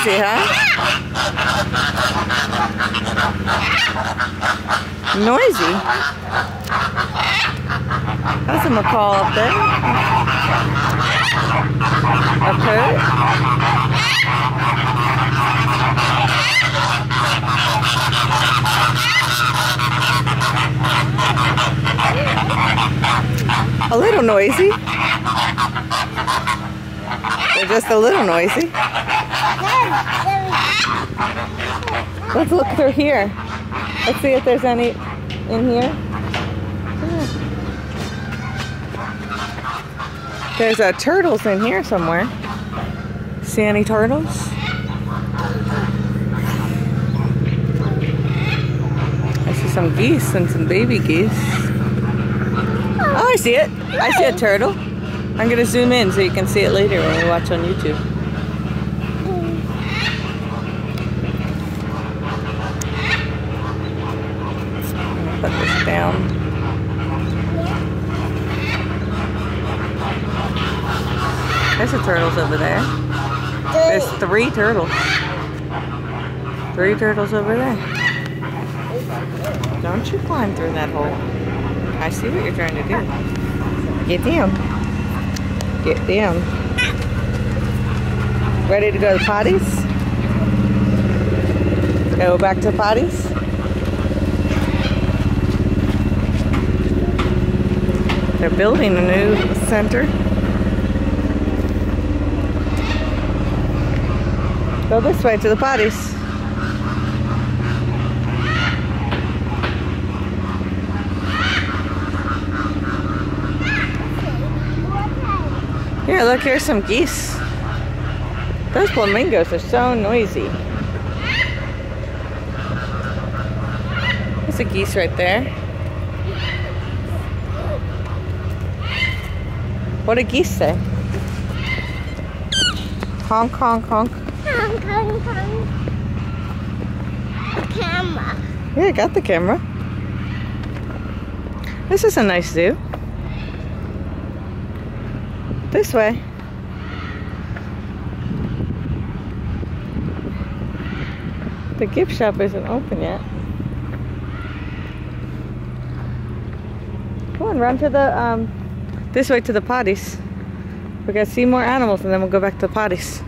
noisy, huh? Noisy? That's a macaw up there. Okay. A little noisy. They're just a little noisy. Let's look through here. Let's see if there's any in here. There's turtles in here somewhere. See any turtles? I see some geese and some baby geese. Oh, I see it. I see a turtle. I'm going to zoom in so you can see it later when we watch on YouTube. Put this down. There's the turtles over there. There's 3 turtles. 3 turtles over there. Don't you climb through that hole. I see what you're trying to do. Get down. Get down. Ready to go to potties? Go back to potties? They're building a new center. Go this way to the potties. Here, look, here's some geese. Those flamingos are so noisy. There's a geese right there. What do geese say? Honk, honk, honk. Honk, honk, honk. Camera. Yeah, I got the camera. This is a nice zoo. This way. The gift shop isn't open yet. Come on, run to the, this way to the potties. We gotta see more animals and then we'll go back to the potties.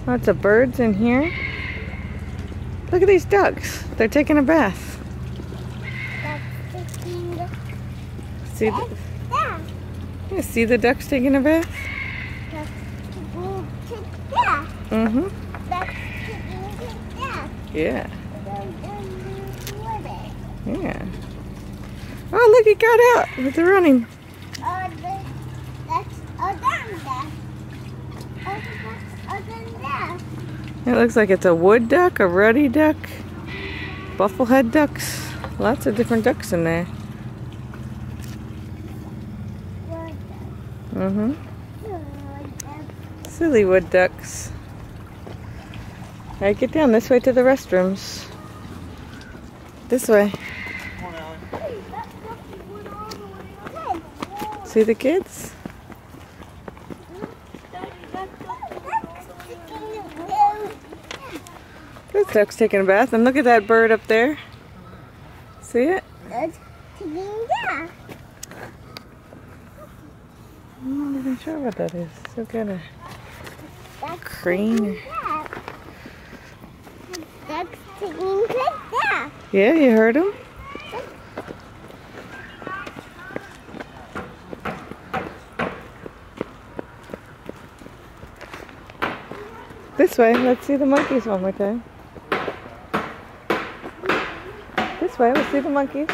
Lots of birds in here. Look at these ducks. They're taking a bath. See the, yeah, see the ducks taking a bath? Mm-hmm. Yeah. Yeah. Oh, look, he got out with the running. It looks like it's a wood duck, a ruddy duck, bufflehead ducks. Lots of different ducks in there. Mm-hmm. Silly wood ducks. Alright, get down this way to the restrooms. This way. See the kids? This duck's taking a bath, and look at that bird up there. See it? I'm not even sure what that is. Some kind of crane. Yeah, you heard him? This way, let's see the monkeys one more time. This way, let's see the monkeys.